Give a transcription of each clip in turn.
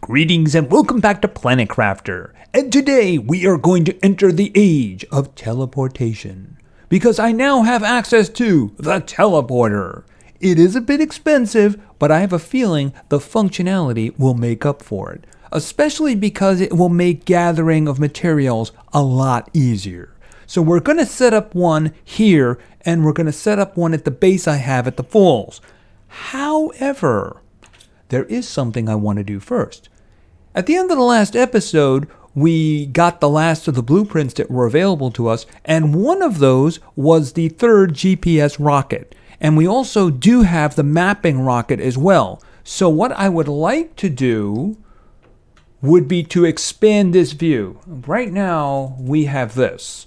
Greetings and welcome back to Planet Crafter. And today we are going to enter the age of teleportation. Because I now have access to the teleporter. It is a bit expensive, but I have a feeling the functionality will make up for it. Especially because it will make gathering of materials a lot easier. So we're going to set up one here, and we're going to set up one at the base I have at the falls. However, there is something I want to do first. At the end of the last episode, we got the last of the blueprints that were available to us, and one of those was the third GPS rocket. And we also do have the mapping rocket as well. So what I would like to do would be to expand this view. Right now, we have this.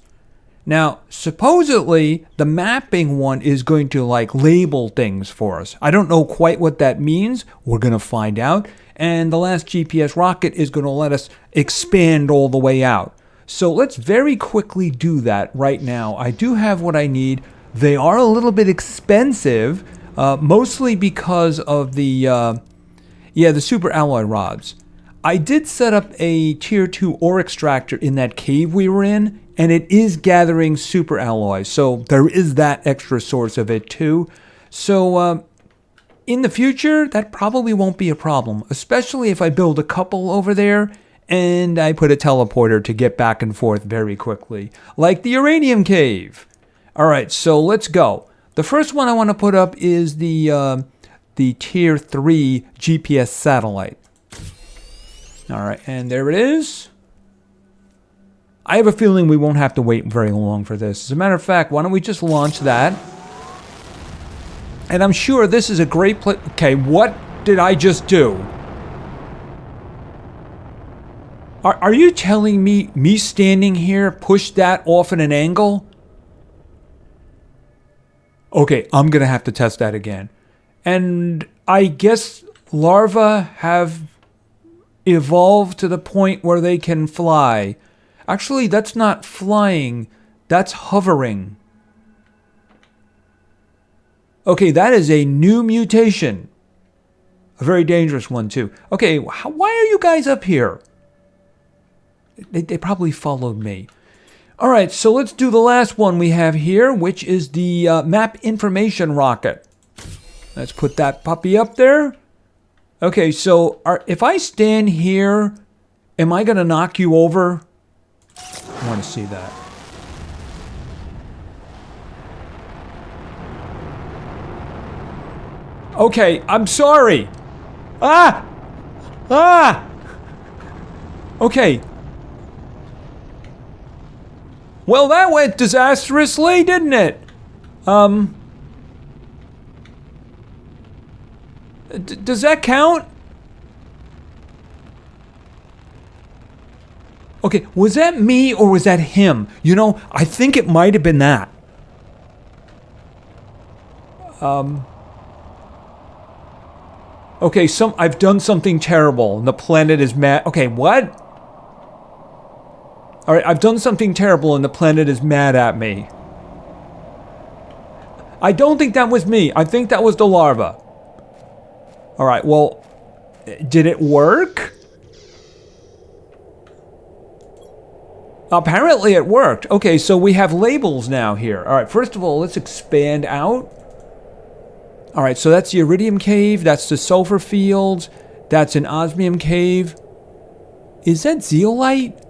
Now, supposedly, the mapping one is going to label things for us. I don't know quite what that means. We're going to find out. And the last GPS rocket is going to let us expand all the way out. So let's very quickly do that right now. I do have what I need. They are a little bit expensive, mostly because of the super alloy rods. I did set up a tier 2 ore extractor in that cave we were in, and it is gathering super alloys. So there is that extra source of it too. So in the future, that probably won't be a problem, especially if I build a couple over there and I put a teleporter to get back and forth very quickly, like the uranium cave. All right, so let's go. The first one I want to put up is the tier 3 GPS satellite. All right, and there it is. I have a feeling we won't have to wait very long for this. As a matter of fact, why don't we just launch that? And I'm sure this is a great place. Okay, what did I just do? Are you telling me standing here pushed that off at an angle? Okay, I'm going to have to test that again. And I guess larvae have evolved to the point where they can fly. Actually, that's not flying. That's hovering. Okay, that is a new mutation. A very dangerous one, too. Okay, why are you guys up here? They probably followed me. All right, so let's do the last one we have here, which is the map information rocket. Let's put that puppy up there. Okay, so if I stand here, am I going to knock you over? I want to see that. Okay, I'm sorry. Ah! Okay. Well, that went disastrously, didn't it? Does that count? Okay, was that me or was that him? You know, I think it might have been that. Okay, I've done something terrible and the planet is mad. Okay, what? Alright, I've done something terrible and the planet is mad at me. I don't think that was me. I think that was the larva. Alright, well, did it work? Apparently it worked. Okay, so we have labels now here. Alright, first of all, let's expand out. Alright, so that's the iridium cave, that's the sulfur fields, that's an osmium cave. Is that zeolite?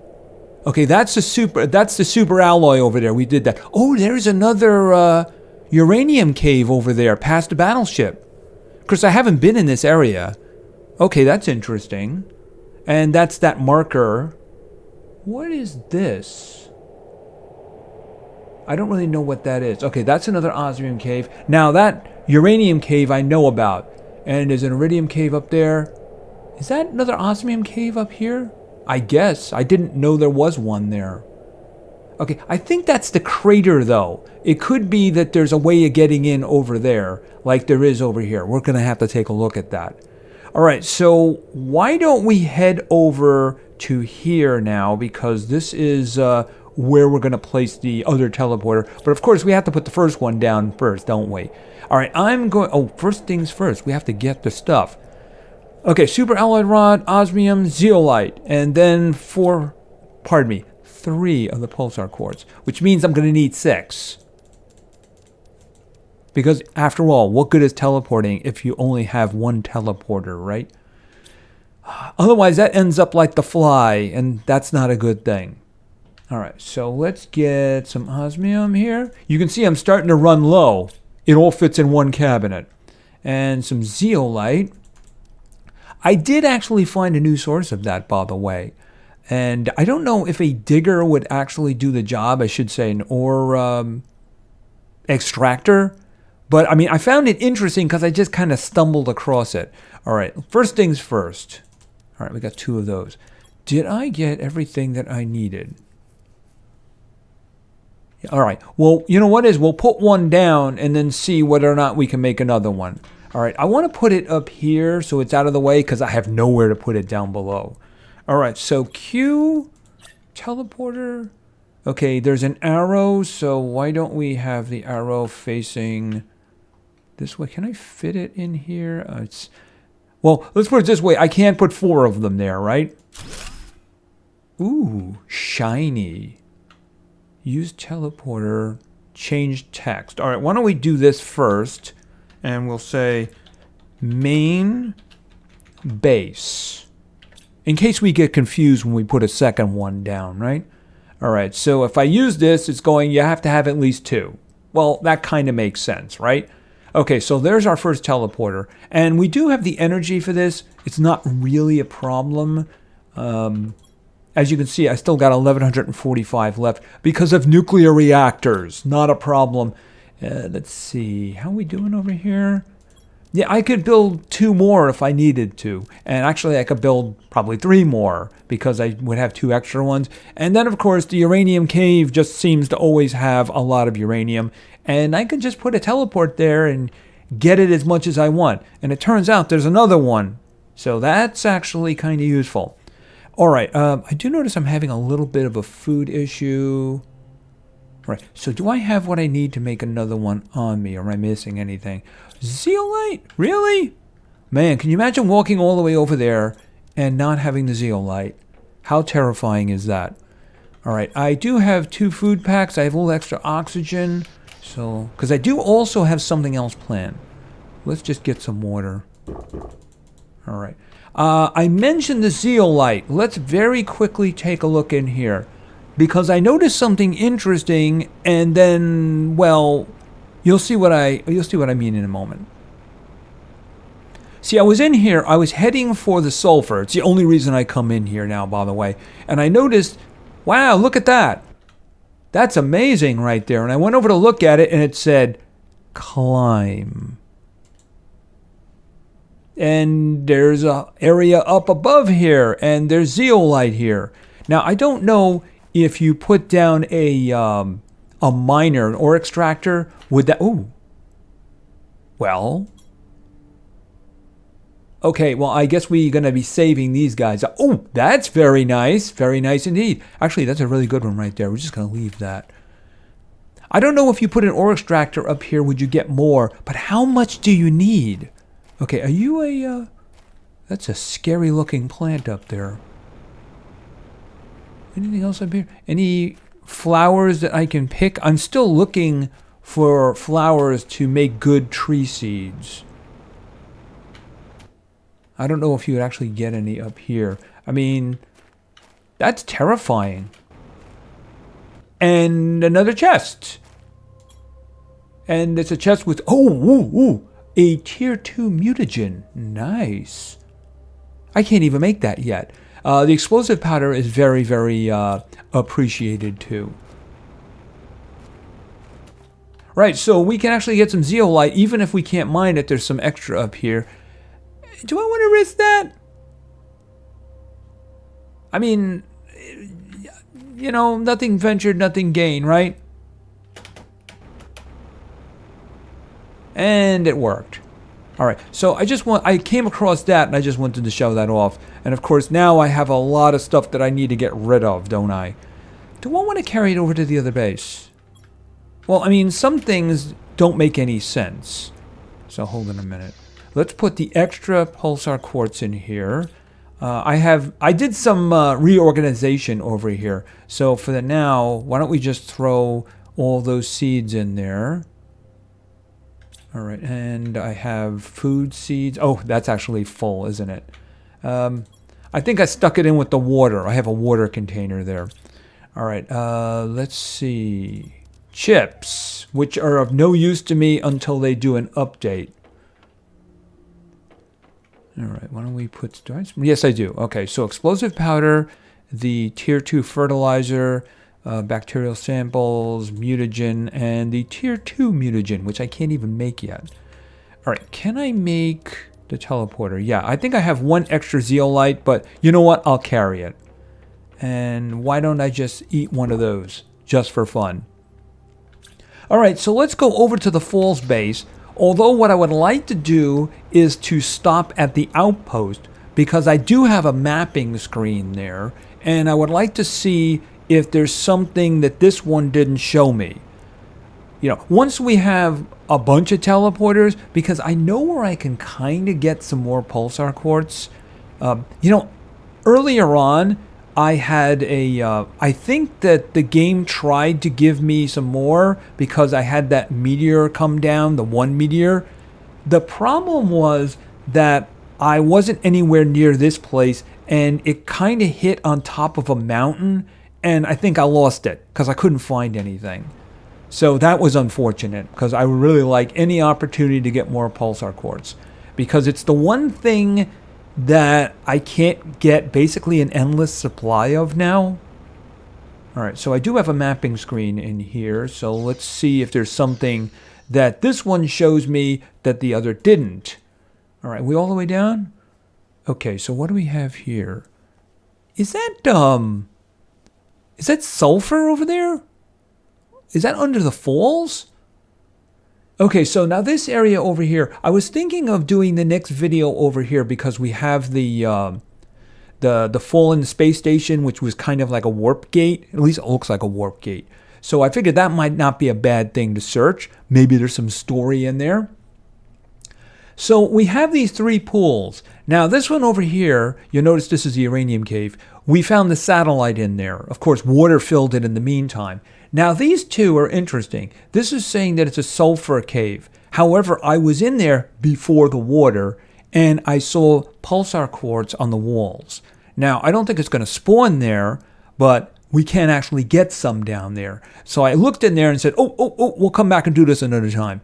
Okay, that's the super alloy over there. We did that. Oh, there's another uranium cave over there past the battleship. Because I haven't been in this area. Okay, that's interesting. And that's that marker. What is this? I don't really know what that is. Okay, that's another osmium cave. Now that uranium cave I know about. And there's an iridium cave up there. Is that another osmium cave up here? I guess. I didn't know there was one there. Okay, I think that's the crater though. It could be that there's a way of getting in over there, like there is over here. We're going to have to take a look at that. Alright, so why don't we head over to here now, because this is where we're going to place the other teleporter. But of course we have to put the first one down first, don't we? Alright, first things first, we have to get the stuff. Okay, super alloy rod, osmium, zeolite, and then 3 of the pulsar quartz, which means I'm going to need 6. Because after all, what good is teleporting if you only have 1 teleporter, right? Otherwise, that ends up like the fly, and that's not a good thing. All right, so let's get some osmium here. You can see I'm starting to run low. It all fits in one cabinet. And some zeolite. I did actually find a new source of that, by the way. And I don't know if a digger would actually do the job. I should say an ore extractor. But, I mean, I found it interesting because I just kind of stumbled across it. All right, first things first. All right, we got 2 of those. Did I get everything that I needed? All right, well, you know what is? We'll put 1 down and then see whether or not we can make another one. All right, I want to put it up here so it's out of the way because I have nowhere to put it down below. All right, so Q, teleporter. Okay, there's an arrow, so why don't we have the arrow facing this way? Can I fit it in here? Well, let's put it this way. I can't put 4 of them there, right? Ooh, shiny. Use teleporter, change text. All right, why don't we do this first? And we'll say main base. In case we get confused when we put a second one down, right? All right, so if I use this, it's going, you have to have at least 2. Well, that kind of makes sense, right? Okay, so there's our first teleporter. And we do have the energy for this. It's not really a problem. As you can see, I still got 1,145 left because of nuclear reactors. Not a problem. Let's see. How are we doing over here? Yeah, I could build 2 more if I needed to. And actually, I could build probably 3 more because I would have 2 extra ones. And then, of course, the uranium cave just seems to always have a lot of uranium. And I could just put a teleport there and get it as much as I want. And it turns out there's another one. So that's actually kind of useful. All right, I do notice I'm having a little bit of a food issue. All right, so do I have what I need to make another one on me, or am I missing anything? Zeolite? Really? Man, can you imagine walking all the way over there and not having the zeolite? How terrifying is that? All right, I do have 2 food packs. I have a little extra oxygen. So, because I do also have something else planned. Let's just get some water. All right. I mentioned the zeolite. Let's very quickly take a look in here. Because I noticed something interesting, and then, well, you'll see what I mean in a moment. See, I was in here, I was heading for the sulfur. It's the only reason I come in here now, by the way. And I noticed, wow, look at that. That's amazing right there. And I went over to look at it, and it said, climb. And there's an area up above here, and there's zeolite here. Now, I don't know if you put down a miner, an ore extractor, would that... Ooh. Well... Okay, well, I guess we're going to be saving these guys. Oh, that's very nice. Very nice indeed. Actually, that's a really good one right there. We're just going to leave that. I don't know if you put an ore extractor up here, would you get more? But how much do you need? Okay, are you a... that's a scary looking plant up there. Anything else up here? Any flowers that I can pick? I'm still looking for flowers to make good tree seeds. I don't know if you would actually get any up here. I mean, that's terrifying. And another chest. And it's a chest with... Oh, ooh, ooh. A tier 2 mutagen. Nice. I can't even make that yet. The explosive powder is very, very appreciated too. Right, so we can actually get some zeolite. Even if we can't mine it, there's some extra up here. Do I want to risk that? I mean, you know, nothing ventured, nothing gained, right? And it worked. All right, so I came across that and I just wanted to show that off. And of course, now I have a lot of stuff that I need to get rid of, don't I? Do I want to carry it over to the other base? Well, I mean, some things don't make any sense. So hold on a minute. let's put the extra pulsar quartz in here. I did some reorganization over here. So for the now, why don't we just throw all those seeds in there? All right, and I have food seeds. Oh, that's actually full, isn't it? I think I stuck it in with the water. I have a water container there. All right, let's see. Chips, which are of no use to me until they do an update. All right, why don't we put... Yes, I do. Okay, so explosive powder, the tier 2 fertilizer, bacterial samples, mutagen, and the tier 2 mutagen, which I can't even make yet. All right, can I make the teleporter? Yeah, I think I have one extra zeolite, but you know what? I'll carry it. And why don't I just eat one of those just for fun? All right, so let's go over to the falls base. Although what I would like to do is to stop at the outpost because I do have a mapping screen there and I would like to see if there's something that this one didn't show me. You know, once we have a bunch of teleporters, because I know where I can kind of get some more pulsar quartz. You know, earlier on, I had I think that the game tried to give me some more because I had that meteor come down, the one meteor. The problem was that I wasn't anywhere near this place and it kind of hit on top of a mountain and I think I lost it because I couldn't find anything. So that was unfortunate because I would really like any opportunity to get more pulsar quartz because it's the one thing that I can't get basically an endless supply of now. All right, so I do have a mapping screen in here, so let's see if there's something that this one shows me that the other didn't. All right, we all the way down? Okay, so what do we have here? Is that sulfur over there? Is that under the falls? Okay, so now this area over here, I was thinking of doing the next video over here because we have the fallen space station, which was kind of like a warp gate. At least it looks like a warp gate. So I figured that might not be a bad thing to search. Maybe there's some story in there. So we have these 3 pools. Now this one over here, you'll notice this is the uranium cave. We found the satellite in there. Of course, water filled it in the meantime. Now these 2 are interesting. This is saying that it's a sulfur cave. However, I was in there before the water and I saw pulsar quartz on the walls. Now I don't think it's going to spawn there, but we can actually get some down there. So I looked in there and said, oh, we'll come back and do this another time.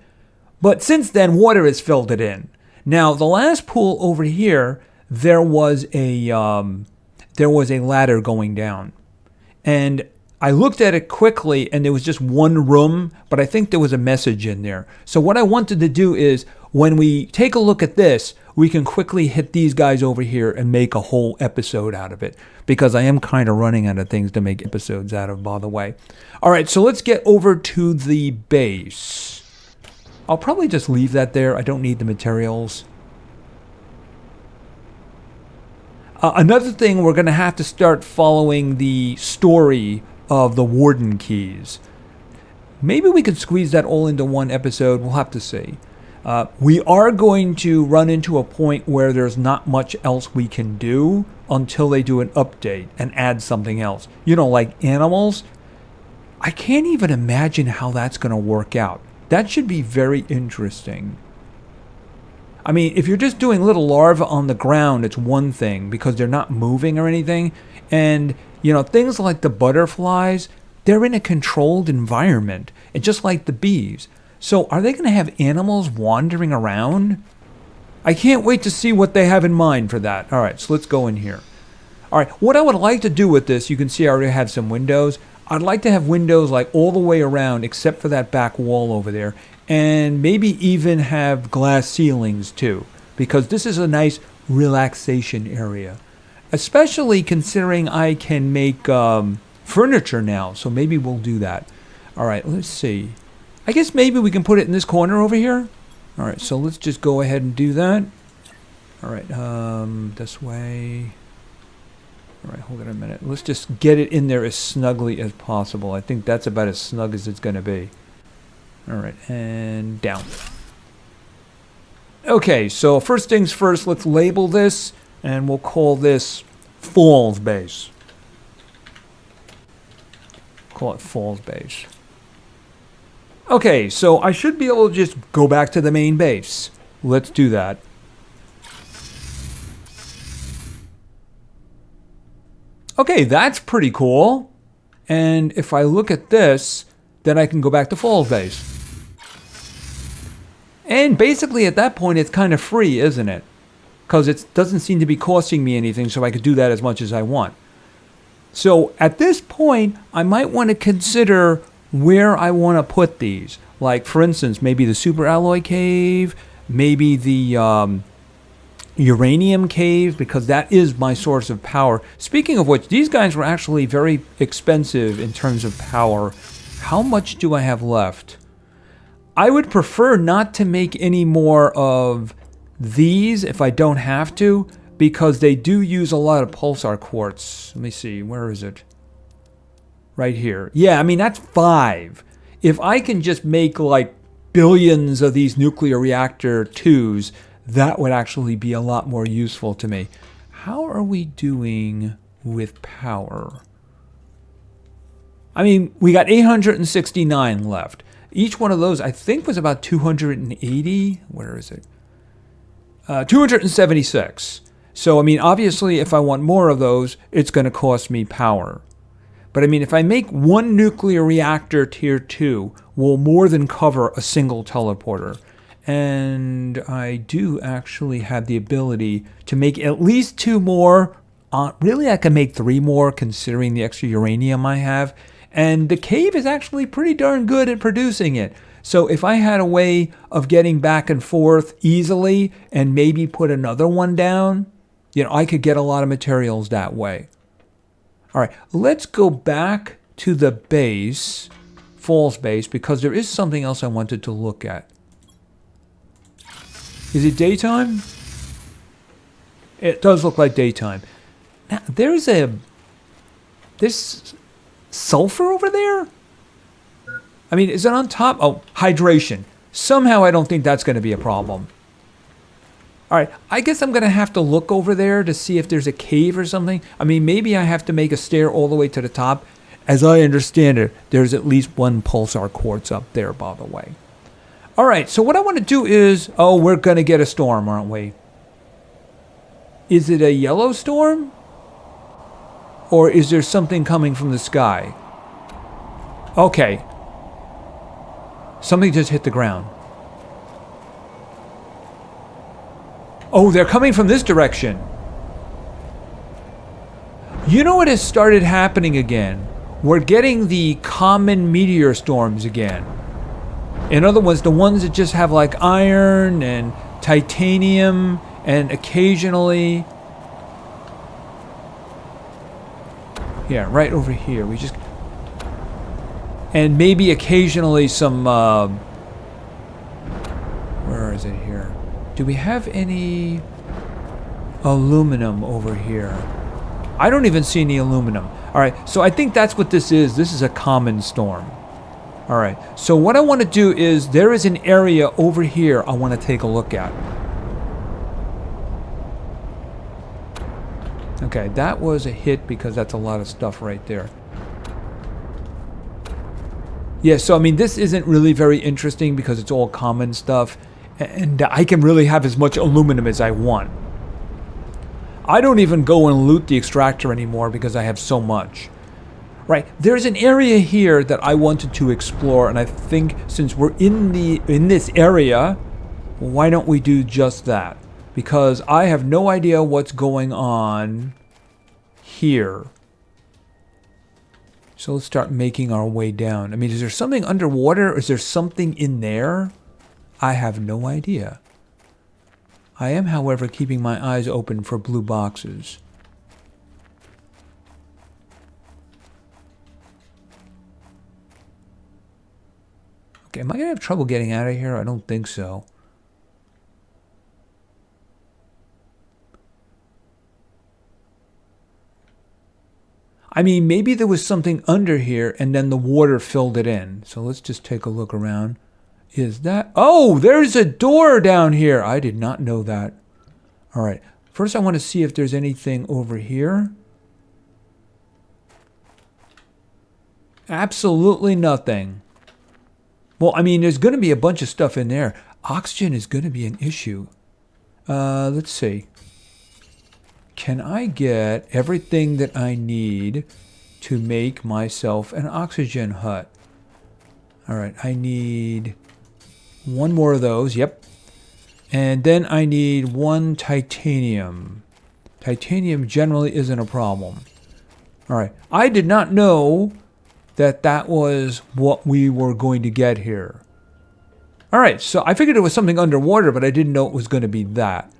But since then, water has filled it in. Now the last pool over here, there was a ladder going down, and I looked at it quickly and there was just one room, but I think there was a message in there. So what I wanted to do is when we take a look at this, we can quickly hit these guys over here and make a whole episode out of it because I am kind of running out of things to make episodes out of, by the way. All right, so let's get over to the base. I'll probably just leave that there. I don't need the materials. Another thing, we're going to have to start following the story of the warden keys. Maybe we could squeeze that all into one episode. We'll have to see. We are going to run into a point where there's not much else we can do until they do an update and add something else. You know, like animals. I can't even imagine how that's going to work out. That should be very interesting. I mean, if you're just doing little larvae on the ground, it's one thing because they're not moving or anything. And, you know, things like the butterflies, they're in a controlled environment. And just like the bees. So are they going to have animals wandering around? I can't wait to see what they have in mind for that. All right, so let's go in here. All right, what I would like to do with this, you can see I already have some windows. I'd like to have windows like all the way around except for that back wall over there. And maybe even have glass ceilings too, because this is a nice relaxation area. Especially considering I can make furniture now, so maybe we'll do that. All right, let's see. I guess maybe we can put it in this corner over here. All right, so let's just go ahead and do that. All right, this way. All right, hold on a minute. Let's just get it in there as snugly as possible. I think that's about as snug as it's going to be. All right, and down. Okay, so first things first, let's label this, and we'll call this Falls Base. Call it Falls Base. Okay, so I should be able to just go back to the main base. Let's do that. Okay, that's pretty cool. And if I look at this, then I can go back to Falls Base. And basically at that point, it's kind of free, isn't it? Because it doesn't seem to be costing me anything, so I could do that as much as I want. So at this point, I might want to consider where I want to put these. Like, for instance, maybe the super alloy cave, maybe the uranium cave, because that is my source of power. Speaking of which, these guys were actually very expensive in terms of power. How much do I have left? I would prefer not to make any more of these if I don't have to, because they do use a lot of pulsar quartz. Let me see, where is it? Right here. Yeah, I mean, that's 5. If I can just make like billions of these nuclear reactor 2s, that would actually be a lot more useful to me. How are we doing with power? I mean, we got 869 left. Each one of those, I think, was about 280. Where is it? 276. So, I mean, obviously, if I want more of those, it's going to cost me power. But, I mean, if I make one nuclear reactor tier 2, will more than cover a single teleporter. And I do actually have the ability to make at least 2 more. Really, I can make 3 more, considering the extra uranium I have. And the cave is actually pretty darn good at producing it. So if I had a way of getting back and forth easily and maybe put another one down, you know, I could get a lot of materials that way. All right, let's go back to the base, Falls Base, because there is something else I wanted to look at. Is it daytime? It does look like daytime. Now, there's sulfur over there? I mean, is it on top? Oh, hydration. Somehow I don't think that's going to be a problem. All right, I guess I'm going to have to look over there to see if there's a cave or something. I mean, maybe I have to make a stair all the way to the top. As I understand it, there's at least 1 pulsar quartz up there, by the way. All right, so what I want to do is, oh, we're going to get a storm, aren't we? Is it a yellow storm? Or is there something coming from the sky? Okay. Something just hit the ground. Oh, they're coming from this direction. You know what has started happening again? We're getting the common meteor storms again. In other words, the ones that just have like iron and titanium and occasionally... Yeah, right over here. We just... And maybe occasionally some... Where is it here? Do we have any aluminum over here? I don't even see any aluminum. All right, so I think that's what this is. This is a common storm. All right, so what I want to do is there is an area over here I want to take a look at. Okay, that was a hit because that's a lot of stuff right there. Yeah, so I mean, this isn't really very interesting because it's all common stuff. And I can really have as much aluminum as I want. I don't even go and loot the extractor anymore because I have so much. Right, there's an area here that I wanted to explore, and I think since we're in this area, why don't we do just that? Because I have no idea what's going on here. So let's start making our way down. I mean, is there something underwater? Is there something in there? I have no idea. I am, however, keeping my eyes open for blue boxes. Okay, am I going to have trouble getting out of here? I don't think so. I mean, maybe there was something under here and then the water filled it in. So let's just take a look around. is that? Oh, there's a door down here. I did not know that. All right. First, I want to see if there's anything over here. Absolutely nothing. Well, I mean, there's going to be a bunch of stuff in there. Oxygen is going to be an issue. Let's see. Can I get everything that I need to make myself an oxygen hut? All right, I need one more of those. Yep. And then I need one titanium. Titanium generally isn't a problem. All right. I did not know that that was what we were going to get here. All right. So I figured it was something underwater, but I didn't know it was going to be that.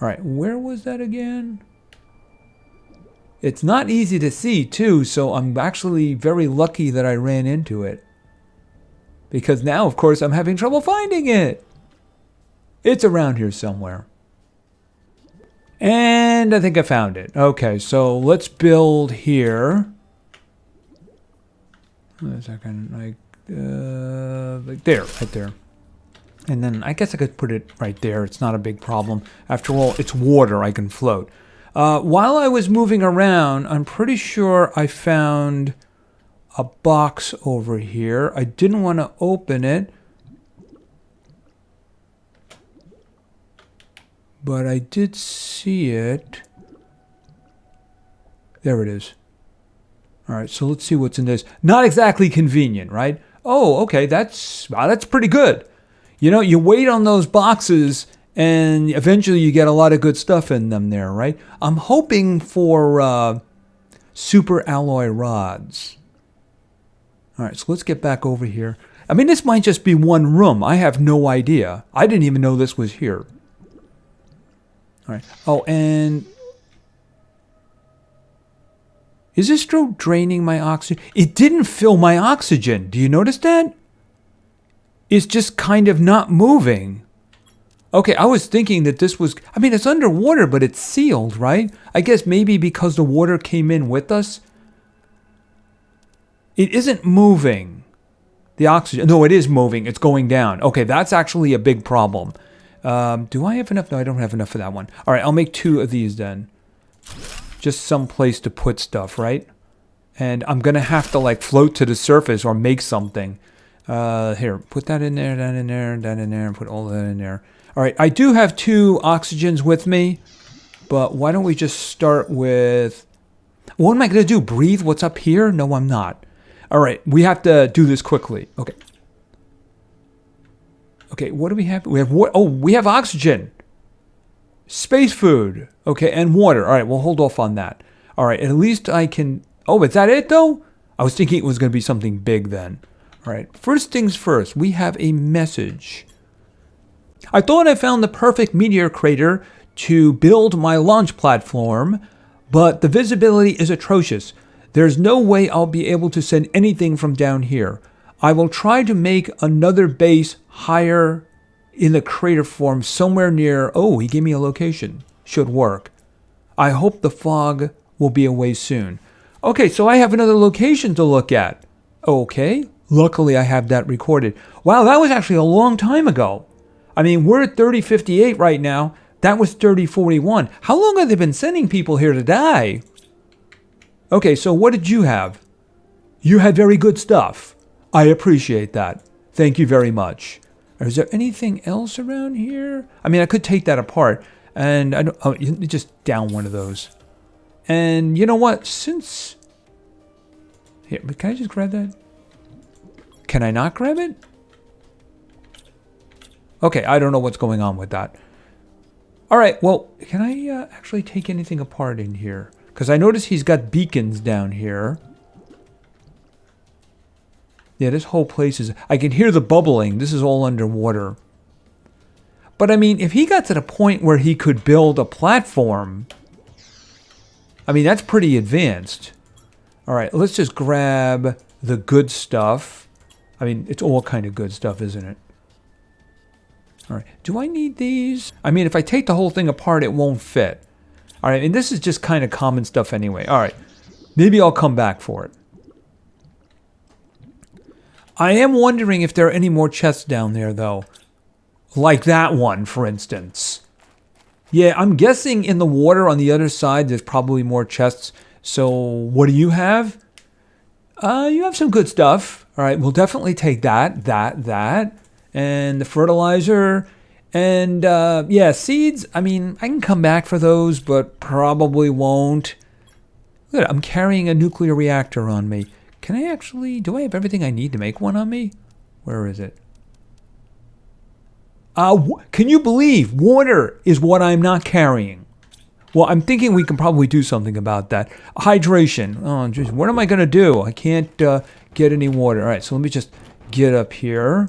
All right. Where was that again? It's not easy to see, too, so I'm actually very lucky that I ran into it. Because now, of course, I'm having trouble finding it. It's around here somewhere. And I think I found it. Okay, so let's build here. Wait a second, like there, right there. And then I guess I could put it right there. It's not a big problem. After all, it's water. I can float. While I was moving around, I'm pretty sure I found a box over here. I didn't want to open it, but I did see it. There it is. All right, so let's see what's in this. Not exactly convenient, right? Oh, okay, that's pretty good. You know, you wait on those boxes and eventually you get a lot of good stuff in them there, right? I'm hoping for super alloy rods. All right, so let's get back over here. I mean, this might just be one room. I have no idea. I didn't even know this was here. All right. Oh, and is this still draining my oxygen? It didn't fill my oxygen. Do you notice that? It's just kind of not moving. Okay, I was thinking that this was, I mean, it's underwater, but it's sealed, right? I guess maybe because the water came in with us. It isn't moving. The oxygen, no, it is moving. It's going down. Okay, that's actually a big problem. Do I have enough? No, I don't have enough for that one. All right, I'll make 2 of these then. Just some place to put stuff, right? And I'm going to have to like float to the surface or make something. Here, put that in there, that in there, that in there, and put all that in there. All right, I do have 2 oxygens with me, but why don't we just start with... What am I going to do? Breathe what's up here? No, I'm not. All right, we have to do this quickly. Okay. Okay, what do we have? We have what? Oh, we have oxygen. Space food. Okay, and water. All right, we'll hold off on that. All right, at least I can... Oh, is that it, though? I was thinking it was going to be something big then. All right, first things first, we have a message. I thought I found the perfect meteor crater to build my launch platform, but the visibility is atrocious. There's no way I'll be able to send anything from down here. I will try to make another base higher in the crater form somewhere near... Oh, he gave me a location. Should work. I hope the fog will be away soon. Okay, so I have another location to look at. Okay, luckily I have that recorded. Wow, that was actually a long time ago. I mean, we're at 3058 right now. That was 3041. How long have they been sending people here to die? Okay, so what did you have? You had very good stuff. I appreciate that. Thank you very much. Is there anything else around here? I mean, I could take that apart. And I don't... Oh, you just down one of those. And you know what? Since... Here, but can I just grab that? Can I not grab it? Okay, I don't know what's going on with that. All right, well, can I actually take anything apart in here? Because I notice he's got beacons down here. Yeah, this whole place is... I can hear the bubbling. This is all underwater. But I mean, if he got to the point where he could build a platform... I mean, that's pretty advanced. All right, let's just grab the good stuff. I mean, it's all kind of good stuff, isn't it? All right, do I need these? I mean, if I take the whole thing apart, it won't fit. All right, and this is just kind of common stuff anyway. All right, maybe I'll come back for it. I am wondering if there are any more chests down there, though. Like that one, for instance. Yeah, I'm guessing in the water on the other side, there's probably more chests. So what do you have? You have some good stuff. All right, we'll definitely take that. And the fertilizer. And, yeah, seeds. I mean, I can come back for those, but probably won't. Look, I'm carrying a nuclear reactor on me. Can I actually... Do I have everything I need to make one on me? Where is it? Can you believe water is what I'm not carrying? Well, I'm thinking we can probably do something about that. Hydration. Oh, geez, what am I going to do? I can't get any water. All right, so let me just get up here.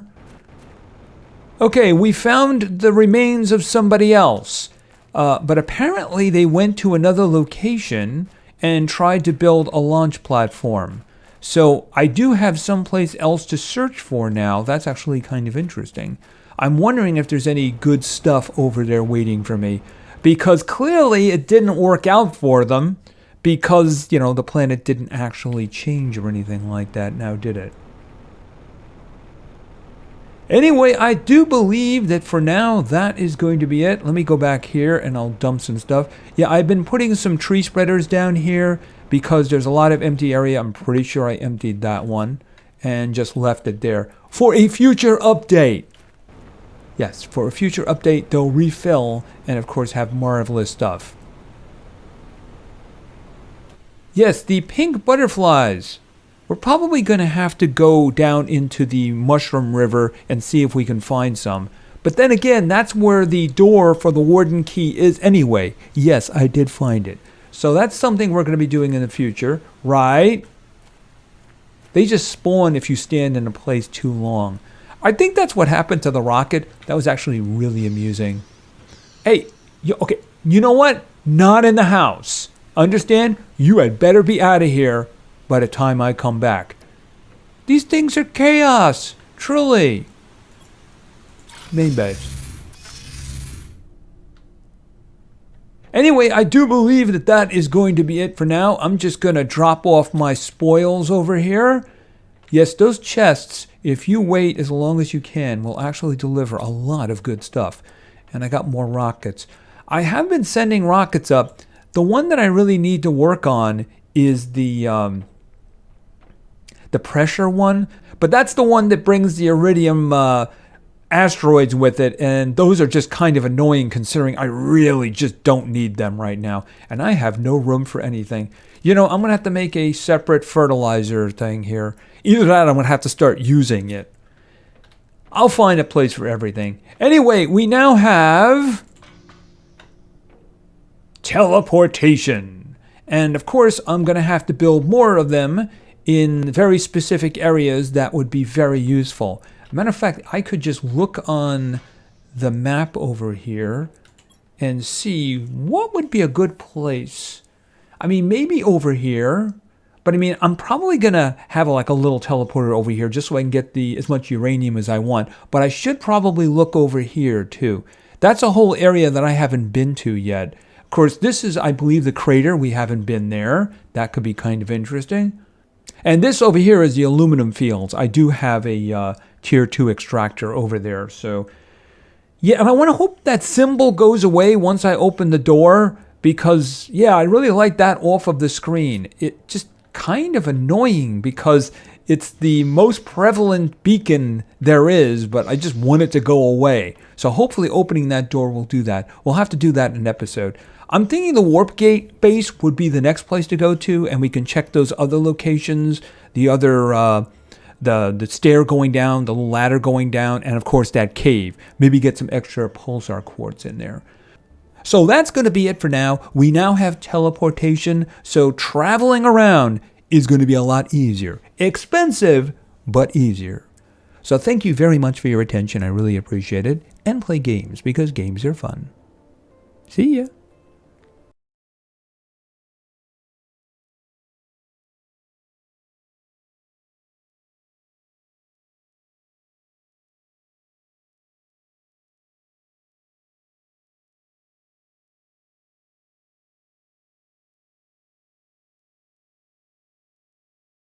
Okay, we found the remains of somebody else. But apparently they went to another location and tried to build a launch platform. So I do have someplace else to search for now. That's actually kind of interesting. I'm wondering if there's any good stuff over there waiting for me. Because clearly it didn't work out for them. Because, you know, the planet didn't actually change or anything like that now, did it? Anyway, I do believe that for now, that is going to be it. Let me go back here and I'll dump some stuff. Yeah, I've been putting some tree spreaders down here because there's a lot of empty area. I'm pretty sure I emptied that one and just left it there for a future update. Yes, for a future update, they'll refill and, of course, have marvelous stuff. Yes, the pink butterflies. We're probably going to have to go down into the Mushroom River and see if we can find some. But then again, that's where the door for the Warden Key is anyway. Yes, I did find it. So that's something we're going to be doing in the future, right? They just spawn if you stand in a place too long. I think that's what happened to the rocket. That was actually really amusing. Hey, okay, you know what? Not in the house. Understand? You had better be out of here by the time I come back. These things are chaos, truly. Main base. Anyway, I do believe that that is going to be it for now. I'm just going to drop off my spoils over here. Yes, those chests, if you wait as long as you can, will actually deliver a lot of good stuff. And I got more rockets. I have been sending rockets up. The one that I really need to work on is the pressure one. But that's the one that brings the iridium asteroids with it, and those are just kind of annoying considering I really just don't need them right now, and I have no room for anything. You know, I'm gonna have to make a separate fertilizer thing here. Either that or I'm gonna have to start using it. I'll find a place for everything. Anyway, we now have teleportation, and of course I'm gonna have to build more of them in very specific areas that would be very useful. Matter of fact, I could just look on the map over here and see what would be a good place. I mean, maybe over here, but I mean, I'm probably gonna have like a little teleporter over here just so I can get as much uranium as I want. But I should probably look over here too. That's a whole area that I haven't been to yet. Of course, this is, I believe, the crater. We haven't been there. That could be kind of interesting. And this over here is the aluminum fields. I do have a tier 2 extractor over there. So, yeah, and I want to hope that symbol goes away once I open the door. Because, yeah, I really like that off of the screen. It's just kind of annoying because it's the most prevalent beacon there is. But I just want it to go away. So hopefully opening that door will do that. We'll have to do that in an episode. I'm thinking the warp gate base would be the next place to go to, and we can check those other locations, the other, the stair going down, the ladder going down, and of course that cave. Maybe get some extra pulsar quartz in there. So that's going to be it for now. We now have teleportation, so traveling around is going to be a lot easier. Expensive, but easier. So thank you very much for your attention. I really appreciate it. And play games, because games are fun. See ya.